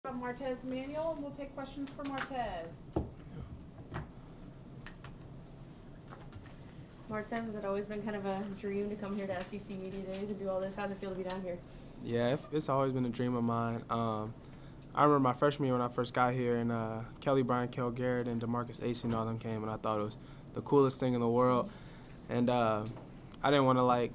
From Martez Manuel, and we'll take questions for Martez. Martez, has it always been kind of a dream to come here to SEC Media Days and do all this? How's it feel to be down here? Yeah, it's always been a dream of mine. I remember my freshman year when I first got here, and Kelly Bryant, Kel Garrett, and DeMarcus Ace and all them came, and I thought it was the coolest thing in the world. And I didn't want to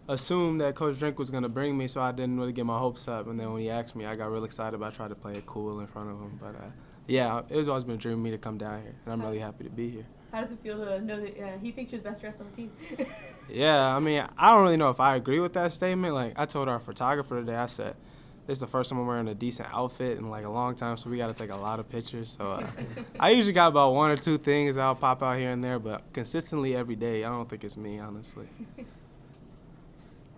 assume that Coach Drink was going to bring me, so I didn't really get my hopes up. And then when he asked me, I got real excited about trying to play it cool in front of him. But yeah, it's always been a dream of me to come down here, and I'm really happy to be here. How does it feel to know that he thinks you're the best dressed on the team? Yeah, I mean, I don't really know if I agree with that statement. I told our photographer today, I said, this is the first time I'm wearing a decent outfit in a long time, so we got to take a lot of pictures. So I usually got about one or two things I'll pop out here and there, but consistently every day, I don't think it's me, honestly.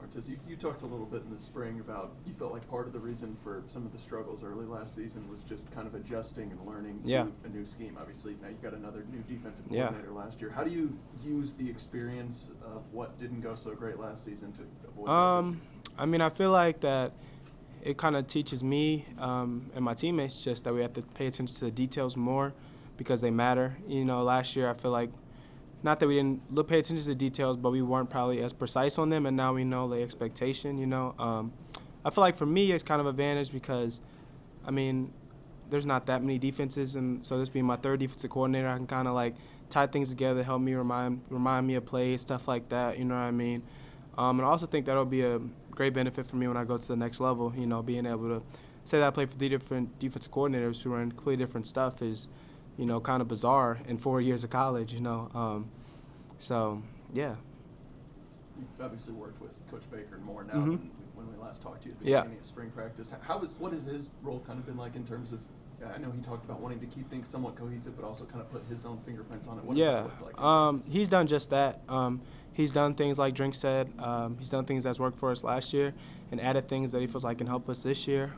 Martez, you talked a little bit in the spring about you felt like part of the reason for some of the struggles early last season was just kind of adjusting and learning to a new scheme. Obviously, now you've got another new defensive coordinator last year. How do you use the experience of what didn't go so great last season to avoid that? I mean, I feel like that it kind of teaches me and my teammates just that we have to pay attention to the details more because they matter. You know, last year I feel like not that we didn't pay attention to the details, but we weren't probably as precise on them, and now we know the expectation, you know. I feel like for me it's kind of an advantage because, I mean, there's not that many defenses, and so this being my third defensive coordinator, I can kind of tie things together, help me remind me of plays, stuff like that, you know what I mean. And I also think that'll be a great benefit for me when I go to the next level, you know, being able to say that I played for 3 different defensive coordinators who run completely different stuff is, you know, kind of bizarre in 4 years of college, you know. So, yeah. You've obviously worked with Coach Baker more now Mm-hmm. than when we last talked to you at the beginning of spring practice. What has his role kind of been like in terms of, I know he talked about wanting to keep things somewhat cohesive, but also kind of put his own fingerprints on it. What does that look like? He's done just that. He's done things like Drink said. He's done things that's worked for us last year and added things that he feels like can help us this year.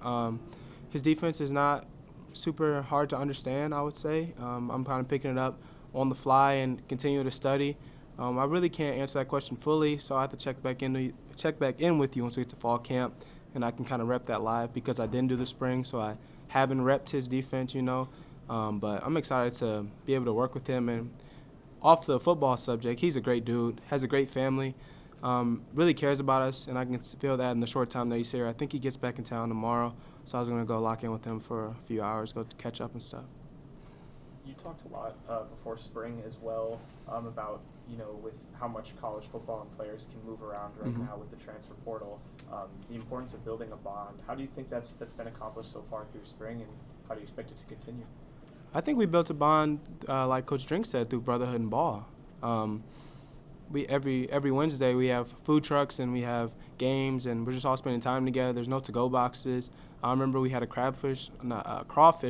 His defense is not super hard to understand, I would say. I'm kind of picking it up on the fly and continue to study. I really can't answer that question fully, so I have to check back in with you once we get to fall camp, and I can kind of rep that live because I didn't do the spring, so I haven't repped his defense, you know. But I'm excited to be able to work with him. And off the football subject, he's a great dude, has a great family, really cares about us, and I can feel that in the short time that he's here. I think he gets back in town tomorrow, so I was going to go lock in with him for a few hours, go to catch up and stuff. You talked a lot before spring as well about, you know, with how much college football and players can move around right now with the transfer portal, the importance of building a bond. How do you think that's been accomplished so far through spring, and how do you expect it to continue? I think we built a bond, like Coach Drink said, through brotherhood and ball. We every Wednesday we have food trucks and we have games, and we're just all spending time together. There's no to-go boxes. I remember we had a crawfish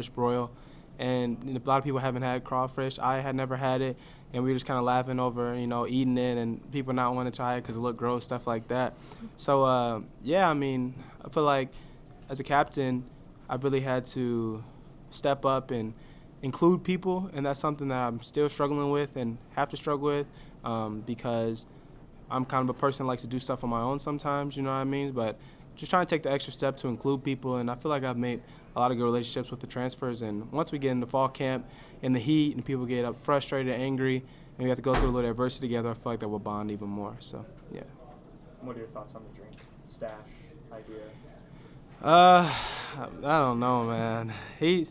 broil, and a lot of people haven't had crawfish. I had never had it, and we were just kind of laughing over, you know, eating it, and people not wanting to try it because it looked gross, stuff like that. So, yeah, I mean, I feel like as a captain, I've really had to step up and include people, and that's something that I'm still struggling with and have to struggle with because I'm kind of a person that likes to do stuff on my own sometimes, you know what I mean? But just trying to take the extra step to include people, and I feel like I've made a lot of good relationships with the transfers. And once we get into fall camp in the heat and people get up frustrated, angry, and we have to go through a little adversity together, I feel like that will bond even more. So, yeah. What are your thoughts on the Drink stash idea? I don't know, man. He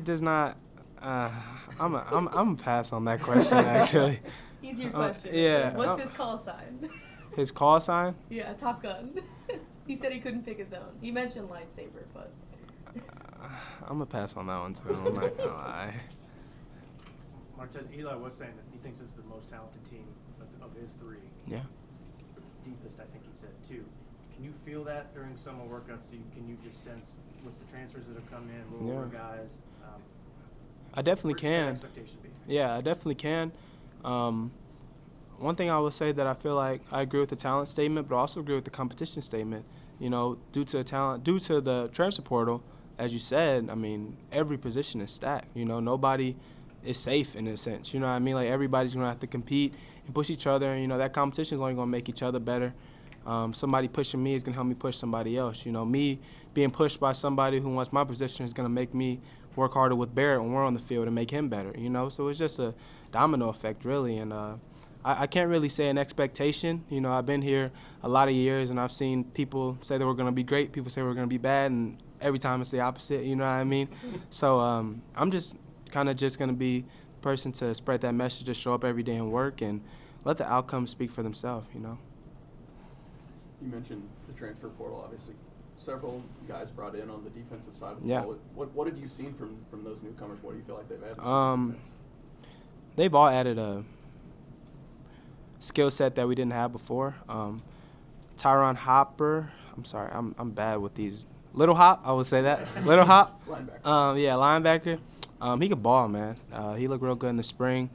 does not. I'm a pass on that question actually. Easier question. Yeah. What's his call sign? His call sign? Yeah, Top Gun. He said he couldn't pick his own. He mentioned lightsaber, but. I'm gonna pass on that one too. I'm not gonna lie. Martez, Eli was saying that he thinks this is the most talented team of his 3. Yeah. Deepest, I think he said, 2. Can you feel that during summer workouts? Can you just sense with the transfers that have come in, lower guys? I definitely where's can. that expectation be? Yeah, I definitely can. One thing I would say that I feel like I agree with the talent statement, but I also agree with the competition statement. You know, due to the transfer portal, as you said, I mean, every position is stacked. You know, nobody is safe in a sense. You know what I mean? Like, everybody's going to have to compete and push each other. And, you know, that competition is only going to make each other better. Somebody pushing me is going to help me push somebody else. You know, me being pushed by somebody who wants my position is going to make me work harder with Barrett when we're on the field and make him better, you know? So it's just a domino effect, really. And I can't really say an expectation. You know, I've been here a lot of years, and I've seen people say that we're going to be great, people say we're going to be bad, and every time it's the opposite, you know what I mean? So I'm just kind of just going to be the person to spread that message, just show up every day and work and let the outcomes speak for themselves, you know? You mentioned the transfer portal, obviously. Several guys brought in on the defensive side of the Yeah. ball. What have you seen from those newcomers? What do you feel like they've added to the defense? They've all added a skill set that we didn't have before. Tyron Hopper, I'm sorry, I'm bad with these. Little Hop, I would say that. Little Hop. Linebacker. Yeah, linebacker. He could ball, man. He looked real good in the spring.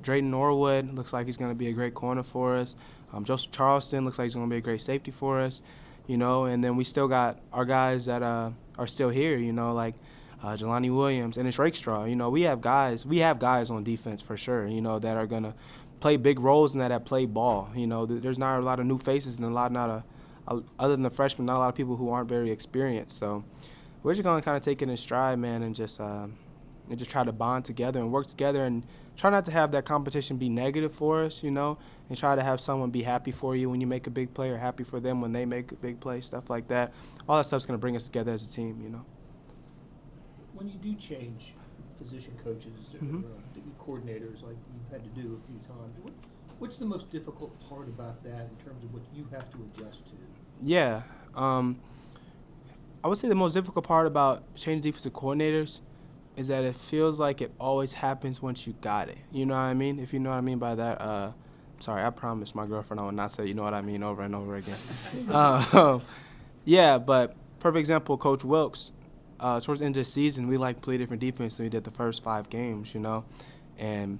Drayton Norwood looks like he's going to be a great corner for us. Joseph Charleston looks like he's going to be a great safety for us, you know. And then we still got our guys that are still here, you know, like Jelani Williams and it's Rakestraw. You know, we have guys on defense for sure, you know, that are going to play big roles and that play ball. You know, there's not a lot of new faces and other than the freshmen, not a lot of people who aren't very experienced. So we're just going to kind of take it in stride, man, and just try to bond together and work together and try not to have that competition be negative for us, you know, and try to have someone be happy for you when you make a big play or happy for them when they make a big play, stuff like that. All that stuff's going to bring us together as a team, you know. When you do change position coaches or coordinators like you've had to do a few times, what's the most difficult part about that in terms of what you have to adjust to? Yeah. I would say the most difficult part about changing defensive coordinators is that it feels like it always happens once you got it. You know what I mean? If you know what I mean by that. Sorry, I promised my girlfriend I would not say you know what I mean over and over again. Yeah, but perfect example, Coach Wilkes. Towards the end of the season, we played different defense than we did the first 5 games, you know. And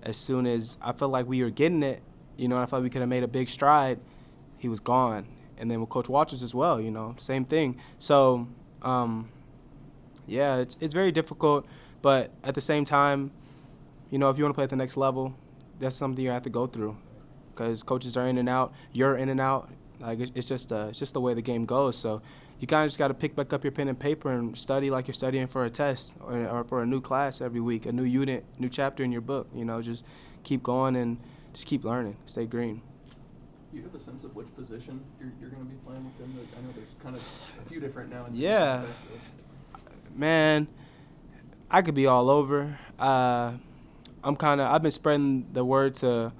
as soon as I felt like we were getting it, you know, I felt we could have made a big stride, he was gone. And then with Coach Walters as well, you know, same thing. So, yeah, it's very difficult. But at the same time, you know, if you want to play at the next level, that's something you have to go through because coaches are in and out. You're in and out. Like, it's just the way the game goes. So you kind of just got to pick back up your pen and paper and study like you're studying for a test or for a new class every week, a new unit, new chapter in your book. You know, just keep going and just keep learning. Stay green. Do you have a sense of which position you're going to be playing with them? I know there's kind of a few different now. Yeah. Man, I could be all over. I've been spreading the word to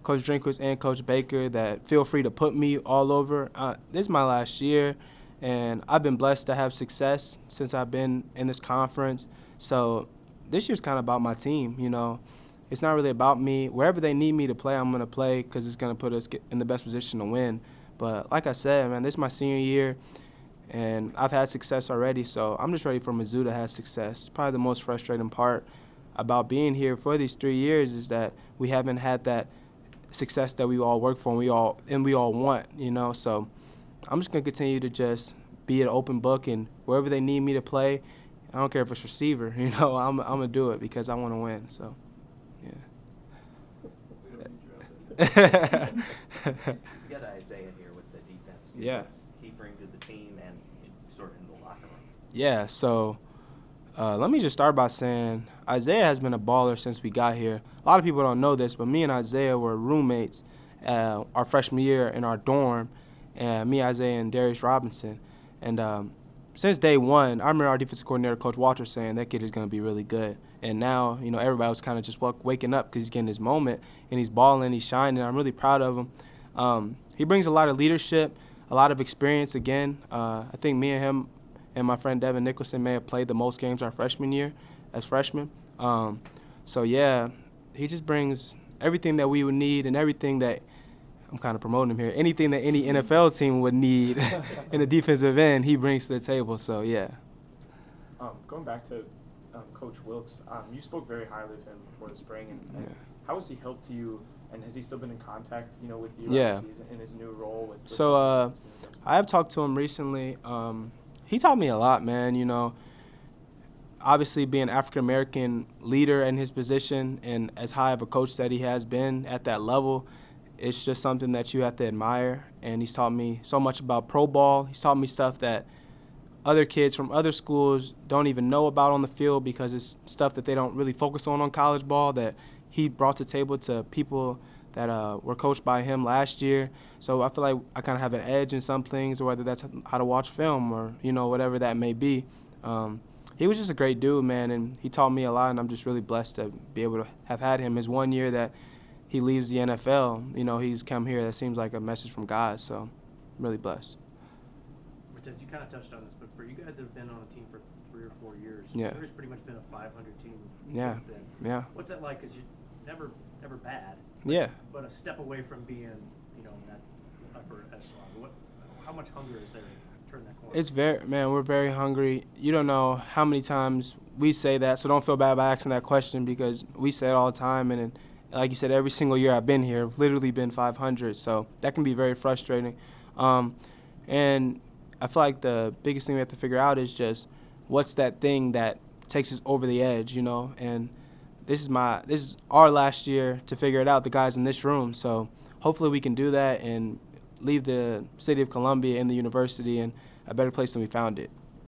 Coach Drinkwitz and Coach Baker that feel free to put me all over. This is my last year, and I've been blessed to have success since I've been in this conference. So this year's kind of about my team, you know. It's not really about me. Wherever they need me to play, I'm going to play because it's going to put us in the best position to win. But like I said, man, this is my senior year, and I've had success already, so I'm just ready for Mizzou to have success. Probably the most frustrating part about being here for these 3 years is that we haven't had that success that we all work for and we all want, you know. So I'm just going to continue to just be an open book, and wherever they need me to play, I don't care if it's receiver, you know, I'm going to do it because I want to win, so. You got Isaiah here with the defense. Yeah. He bring to the team and sort of in the locker room. Yeah, so let me just start by saying Isaiah has been a baller since we got here. A lot of people don't know this, but me and Isaiah were roommates our freshman year in our dorm, and me, Isaiah, and Darius Robinson. And since day one, I remember our defensive coordinator, Coach Walters, saying that kid is going to be really good. And now, you know, everybody was kind of just waking up because he's getting his moment, and he's balling, he's shining. I'm really proud of him. He brings a lot of leadership, a lot of experience again. I think me and him and my friend Devin Nicholson may have played the most games our freshman year as freshmen. So, yeah, he just brings everything that we would need and everything that I'm kind of promoting him here. Anything that any NFL team would need in a defensive end, he brings to the table. So, yeah. Going back to Coach Wilkes, you spoke very highly of him before the spring. And how has he helped you, and has he still been in contact, you know, with you in his new role? With So I have talked to him recently. He taught me a lot, man. You know, obviously being an African-American leader in his position and as high of a coach that he has been at that level, it's just something that you have to admire. And he's taught me so much about pro ball. He's taught me stuff that other kids from other schools don't even know about on the field because it's stuff that they don't really focus on college ball that he brought to the table to people that were coached by him last year. So I feel like I kind of have an edge in some things, whether that's how to watch film or, whatever that may be. He was just a great dude, man, and he taught me a lot, and I'm just really blessed to be able to have had him. His 1 year that he leaves the NFL, he's come here. That seems like a message from God, so I'm really blessed. Martez, you kind of touched on this, but for you guys that have been on a team for 3 or 4 years, Yeah. Missouri's pretty much been a 500 team Yeah. since then. Yeah. What's that like? Because you're never bad. Yeah. But a step away from being, in that upper echelon. How much hunger is there to turn that corner? We're very hungry. You don't know how many times we say that, so don't feel bad about asking that question because we say it all the time. And like you said, every single year I've been here, I've literally been 500. So that can be very frustrating. And I feel like the biggest thing we have to figure out is just what's that thing that takes us over the edge, and this is our last year to figure it out, the guys in this room. So hopefully we can do that and leave the city of Columbia and the university in a better place than we found it.